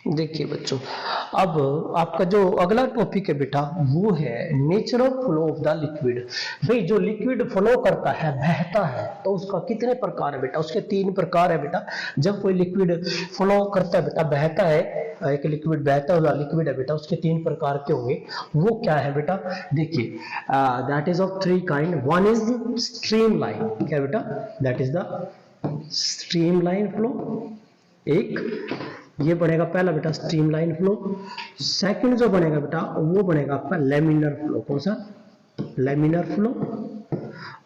देखिए बच्चों, अब आपका जो अगला टॉपिक है बेटा वो है nature of flow of the liquid. भाई जो लिक्विड फ्लो करता है, बहता है, तो उसका कितने प्रकार है बेटा? उसके 3 प्रकार है बेटा। जब कोई लिक्विड फ्लो करता है बेटा, बहता है, एक लिक्विड बहता हुआ लिक्विड है बेटा, उसके 3 प्रकार के होंगे। वो क्या है बेटा? देखिए, that is of 3 kind. One is stream line. क्या बेटा? That is the stream line flow. एक ये बनेगा पहला बेटा स्ट्रीमलाइन फ्लो। सेकंड जो बनेगा बेटा वो बनेगा आपका लेमिनर फ्लो। कौन सा? Laminar flow.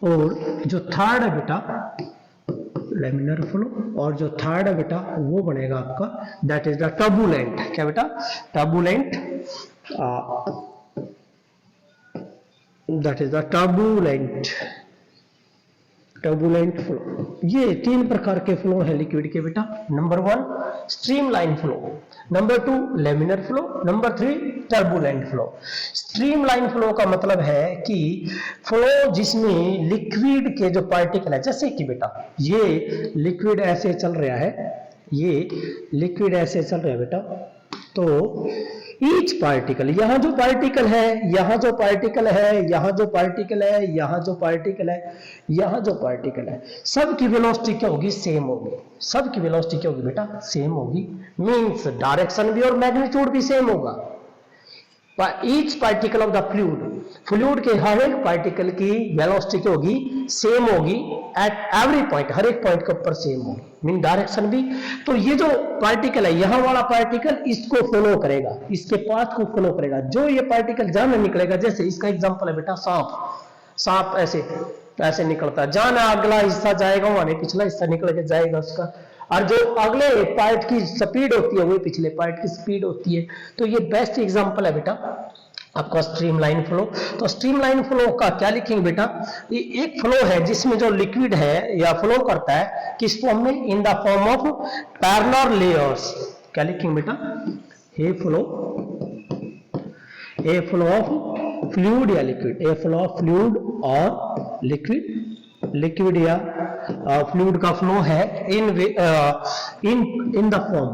और जो थर्ड है बेटा लेमिनर फ्लो, और जो थर्ड है बेटा वो बनेगा आपका दैट इज द टर्बुलेंट। क्या बेटा? Turbulent. That is the turbulent, turbulent flow. ये 3 प्रकार के फ्लो है लिक्विड के बेटा। Number 1 streamline flow, number 2 laminar flow, number 3 turbulent flow. Streamline flow का मतलब है कि फ्लो जिसमें लिक्विड के जो पार्टिकल है, जैसे कि बेटा ये लिक्विड ऐसे चल रहा है, ये लिक्विड ऐसे चल रहा है बेटा, तो ईच पार्टिकल, यहां जो पार्टिकल है, यहां जो पार्टिकल है, यहां जो पार्टिकल है, यहां जो पार्टिकल है, यहां जो पार्टिकल है, सबकी वेलोसिटी क्या होगी? सेम होगी। सबकी वेलोसिटी क्या होगी बेटा? सेम होगी। मींस डायरेक्शन भी और मैग्नीट्यूड भी सेम होगा। Each particle of the fluid, fluid के हर एक पार्टिकल की वेलोसिटी क्या होगी? सेम होगी एट एवरी पॉइंट, हर एक पॉइंट के ऊपर सेम होगी। मीन डायरेक्शन भी। तो ये जो पार्टिकल है, यहां वाला पार्टिकल इसको फॉलो करेगा, इसके पाथ को फॉलो करेगा। जो ये पार्टिकल जहां में निकलेगा, जैसे इसका एग्जांपल है बेटा सांप। सांप ऐसे ऐसे निकलता है, जहां अगला हिस्सा जाएगा वहां पिछला हिस्सा निकल के जाएगा उसका, और जो अगले पार्ट की स्पीड होती है वो पिछले पार्ट की स्पीड होती है। तो ये बेस्ट एग्जांपल है बेटा आपका स्ट्रीमलाइन फ्लो। तो स्ट्रीमलाइन फ्लो का क्या लिखेंगे बेटा? ये एक फ्लो है जिसमें जो लिक्विड है या फ्लो करता है किस फॉर्म में? In the form of parallel layers. क्या लिखेंगे बेटा? ए फ्लो ऑफ फ्लूइड या liquid, a flow of fluid और लिक्विड, लिक्विड या फ्लूइड का फ्लो है in in the form,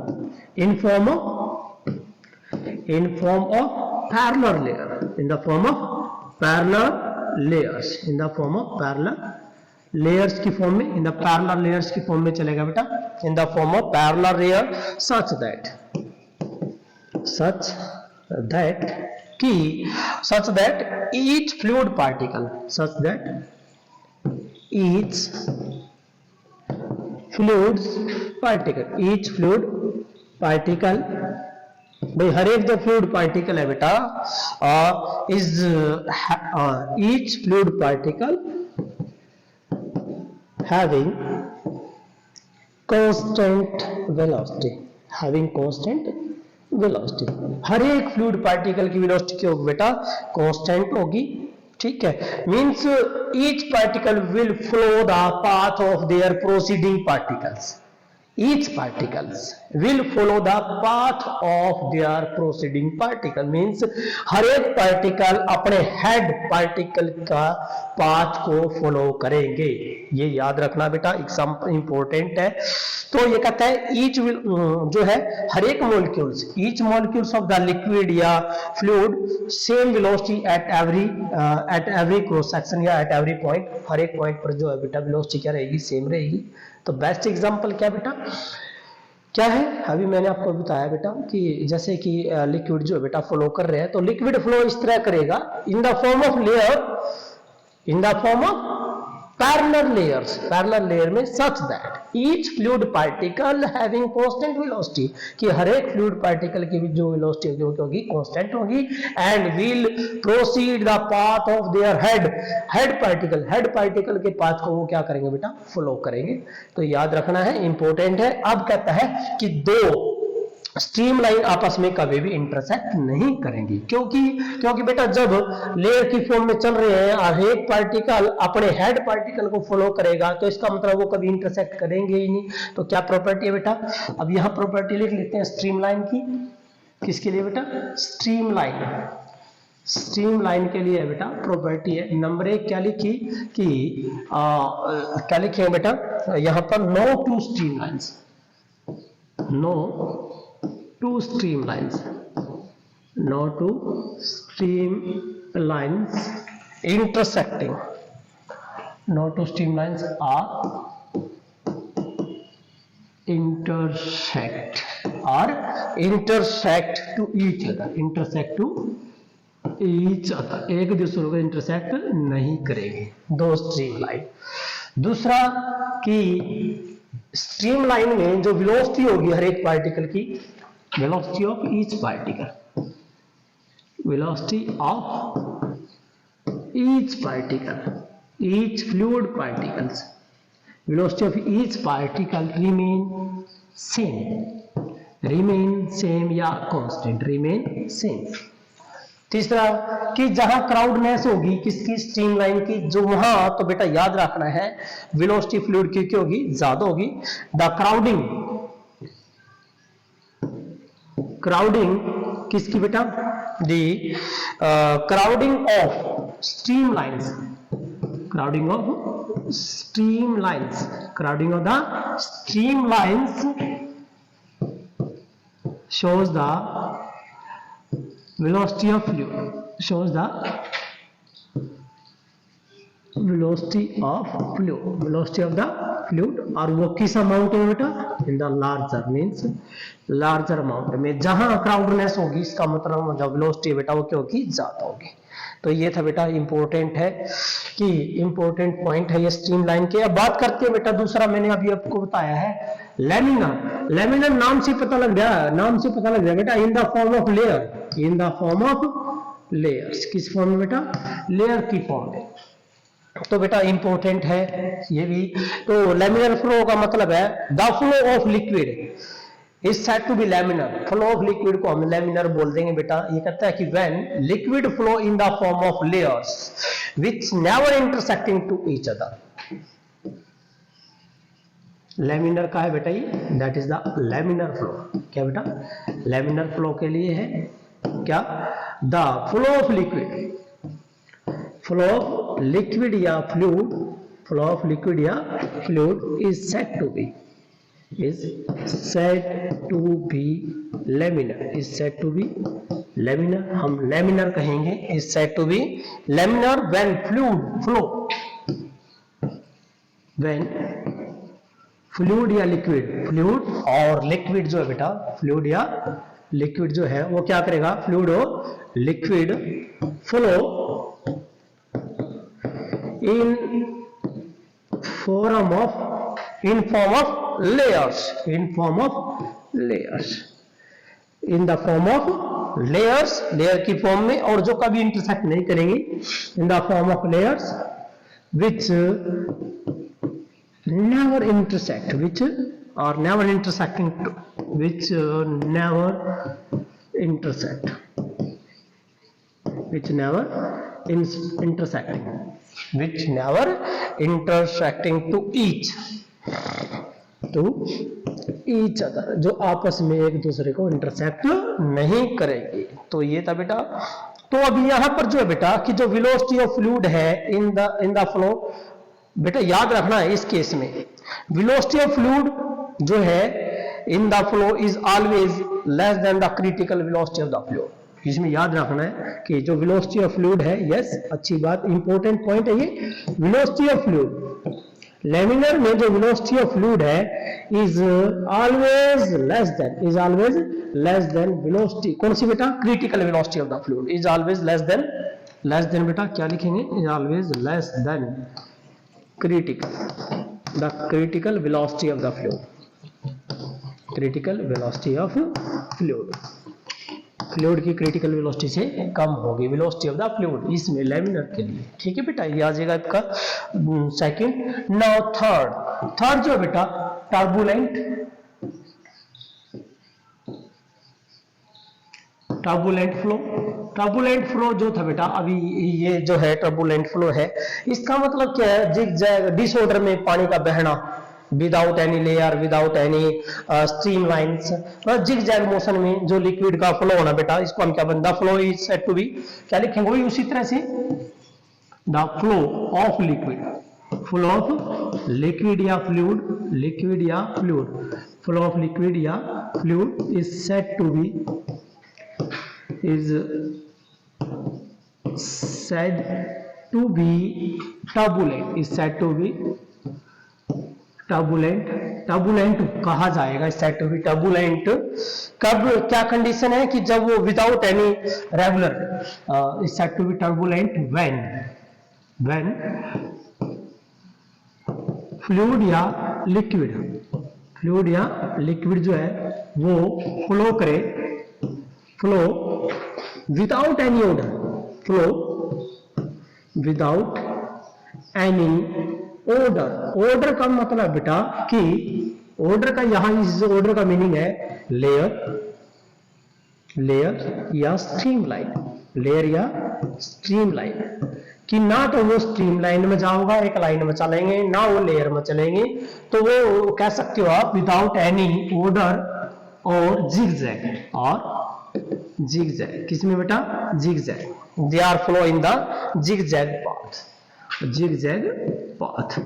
in form of parallel layer, in the form of parallel layers, in the form of parallel layers की form में, in the parallel layers की form में चलेगा बेटा, in the form of parallel layer such that each fluid particle, such that each fluid particle भाई हर एक जो fluid particle है बेटा is each fluid particle having constant velocity, having constant velocity. हर एक फ्लूइड पार्टिकल की वेलोसिटी क्या होगी बेटा? कांस्टेंट होगी। ठीक है। Means each particle will flow the path of their proceeding particles, each particles will follow the path of their proceeding particle, means हर एक पार्टिकल अपने हेड पार्टिकल का पाथ को फॉलो करेंगे। ये याद रखना बेटा, एग्जाम्पल इंपॉर्टेंट है। तो ये कहता है ईच विल, जो है हर एक molecules, each molecules of the liquid या fluid same velocity at every cross section या एट एवरी पॉइंट, हर एक पॉइंट पर जो है बेटा वेलोसिटी क्या रहेगी? सेम रहेगी। तो बेस्ट एग्जांपल क्या बेटा? क्या है? अभी मैंने आपको बताया बेटा कि जैसे कि लिक्विड जो बेटा फ्लो कर रहे हैं, तो लिक्विड फ्लो इस तरह करेगा in the form of layer, in the form of parallel layers, parallel layer में such that each fluid particle having constant velocity, कि हर एक फ्लूइड पार्टिकल की जो वेलोसिटी होगी कांस्टेंट होगी, and will proceed the path of their head particle के path को वो क्या करेंगे बेटा? फॉलो करेंगे। तो याद रखना है, इंपॉर्टेंट है। अब कहता है कि दो स्ट्रीमलाइन आपस में कभी भी इंटरसेक्ट नहीं करेंगी, क्योंकि बेटा जब लेयर की फॉर्म में चल रहे हैं और एक पार्टिकल अपने हेड पार्टिकल को फॉलो करेगा, तो इसका मतलब वो कभी इंटरसेक्ट करेंगे ही नहीं। तो क्या प्रॉपर्टी है बेटा? अब यहां प्रॉपर्टी लिख लेते हैं स्ट्रीमलाइन की। किसके लिए बेटा? स्ट्रीमलाइन, स्ट्रीमलाइन के लिए है बेटा प्रॉपर्टी है नंबर 1 क्या लिखी कि क्या लिखे बेटा यहां पर no two streamlines, no two streamlines, no two streamlines intersecting, no two streamlines are intersect to each other, intersect to each other, एक दूसरे को इंटरसेक्ट नहीं करेंगे दो स्ट्रीमलाइन। दूसरा कि स्ट्रीमलाइन में जो वेलोसिटी होगी हर एक पार्टिकल की, velocity of each particle, velocity of each particle, each fluid particles, velocity of each particle remain same या constant, remain same। तीसरा कि जहां क्राउडनेस होगी किसकी स्ट्रीमलाइन की, जो वहां तो बेटा याद रखना है वेलोसिटी फ्लूइड की होगी ज्यादा होगी। द क्राउडिंग किसकी बेटा, the crowding of streamlines, crowding of streamlines, crowding of the streamlines shows the velocity of fluid, shows the velocity of fluid, velocity of the fluid। और वो किस अमाउंट में बेटा, in the larger, means larger amount में, जहां क्राउडनेस होगी इसका मतलब जो वेलोसिटी बेटा वो क्या होगी, ज्यादा होगी। तो ये था बेटा इंपॉर्टेंट है कि इंपॉर्टेंट पॉइंट है ये स्ट्रीमलाइन के। अब बात करते हैं बेटा दूसरा, मैंने अभी आपको बताया है लैमिनर। लैमिनर नाम से पता लग गया, नाम से पता लग गया बेटा इन the form of layer, in the form of layers, किस फॉर्म में बेटा, लेयर की फॉर्म में। तो बेटा इंपॉर्टेंट है ये भी। तो लैमिनर फ्लो का मतलब है the flow of liquid is said to be laminar, flow of liquid को हम laminar बोल देंगे बेटा। ये कहता है कि when liquid flow in the form of layers which never intersecting to each other, laminar का है बेटा ये, that is the laminar flow। क्या बेटा, laminar flow के लिए है क्या, the flow of liquid या fluid, flow of liquid या fluid is said to be laminar, is said to be laminar, हम laminar कहेंगे, is said to be laminar when fluid flow, when fluid या liquid, fluid और liquid जो है बेटा, fluid या liquid जो है वो क्या करेगा, fluid और liquid flow in form of layers, in form of layers, in the form of layers, layer की फॉर्म में, और जो कभी इंटरसेक्ट नहीं करेंगे, in the form of layers which never intersect, which are never intersecting to, which never intersect, which never intersecting, which never intersecting to each other, जो आपस में एक दूसरे को इंटरसेक्ट नहीं करेगी। तो ये था बेटा। तो अभी यहां पर जो है बेटा कि जो वेलोसिटी ऑफ फ्लूइड है इन द फ्लो, बेटा याद रखना है इस केस में वेलोसिटी ऑफ फ्लूइड जो है in the flow is always less than the critical velocity of the flow. इसमें याद रखना है कि जो वेलोसिटी ऑफ फ्लूइड है, यस अच्छी बात, इंपॉर्टेंट पॉइंट है ये, वेलोसिटी ऑफ फ्लूइड, लैमिनर में जो वेलोसिटी ऑफ फ्लूइड है is always less than velocity, कौन सी बेटा, critical velocity of the fluid, is always less than बेटा क्या लिखेंगे, is always less than critical velocity of the fluid, critical velocity of fluid, fluid की critical velocity से कम होगी velocity of the fluid, इसमें laminar के लिए। ठीक है बेटा, ये आ जाएगा आपका सेकंड। नाउ थर्ड जो बेटा टर्बुलेंट फ्लो, टर्बुलेंट फ्लो जो था बेटा, अभी ये जो है टर्बुलेंट फ्लो है, इसका मतलब क्या है, जिग जैग डिसऑर्डर में पानी का बहना, without any layer, without any streamlines, zigzag motion में जो लिक्विड का फ्लो होना बेटा, इसको हम क्या बनता, flow is said to be, क्या लिखेंगे वही उसी तरह से, the flow of liquid, flow of liquid या फ्लूइड, लिक्विड या फ्लूइड, फ्लो ऑफ लिक्विड या fluid is said to be, is said to be turbulent, is said to be turbulent, turbulent कहा जाएगा, is said to be turbulent कब, क्या condition है कि जब वो without any regular, is said to be turbulent when fluid या liquid, fluid या लिक्विड जो है वो फ्लो करे, flow without any order, flow without any order, order का मतलब बेटा कि ऑर्डर का यहां इस ऑर्डर का मीनिंग है लेयर, लेयर या स्ट्रीम लाइन, लेयर या स्ट्रीम लाइन, कि ना तो वो स्ट्रीम लाइन में जाओगा, एक लाइन में चलेंगे, ना वो लेयर में चलेंगे, तो वो कह सकते हो आप विदाउट एनी ऑर्डर और जिगजैग, और जिगजैग किसमें बेटा, zigzag, they are flow in the zigzag path, zigzag path,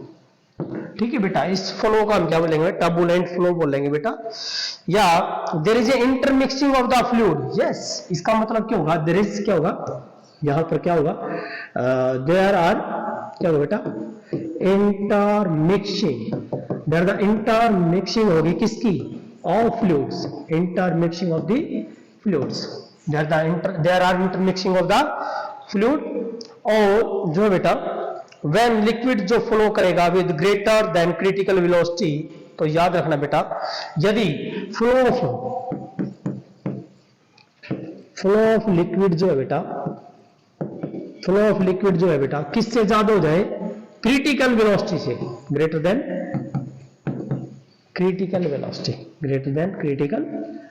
ठीक है बेटा। इस फ्लो को हम क्या बोलेंगे, टर्बुलेंट फ्लो बोलेंगे बेटा। या there is a intermixing of the fluid, yes, इसका मतलब क्या होगा, देयर इज क्या होगा, यहां पर क्या होगा, देयर आर क्या होगा बेटा, इंटरमिक्सिंग, देयर द इंटरमिक्सिंग होगी किसकी, of fluids, intermixing of the fluids, there are intermixing of the fluid, और जो बेटा व्हेन लिक्विड जो फ्लो करेगा with greater than critical velocity, तो याद रखना बेटा, यदि फ्लो ऑफ लिक्विड जो है बेटा, फ्लो ऑफ लिक्विड जो है बेटा किससे ज्यादा हो जाए, क्रिटिकल वेलोसिटी से, greater than critical velocity, greater than critical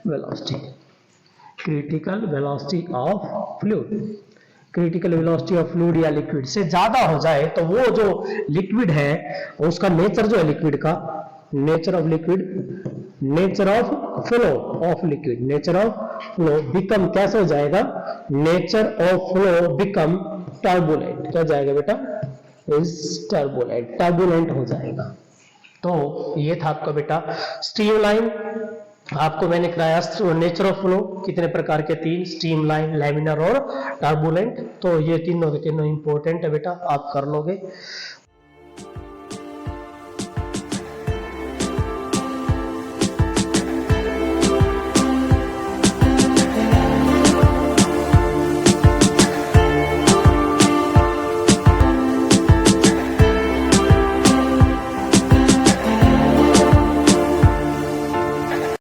velocity, critical velocity of fluid, critical velocity of fluid या लिक्विड से ज्यादा हो जाए, तो वो जो लिक्विड है उसका नेचर जो है लिक्विड का, nature of liquid, nature of flow of liquid, nature of flow become कैसे हो जाएगा, nature of flow become turbulent, क्या जाएगा बेटा, इज टर्बुलेंट, टर्बुलेंट हो जाएगा। तो ये था आपका बेटा स्ट्रीमलाइन, आपको मैंने कराया नेचर ऑफ फ्लो, कितने प्रकार के, तीन, स्ट्रीमलाइन, लैमिनर और टर्बुलेंट, तो ये तीनों के तीनों इंपॉर्टेंट है बेटा, आप कर लोगे।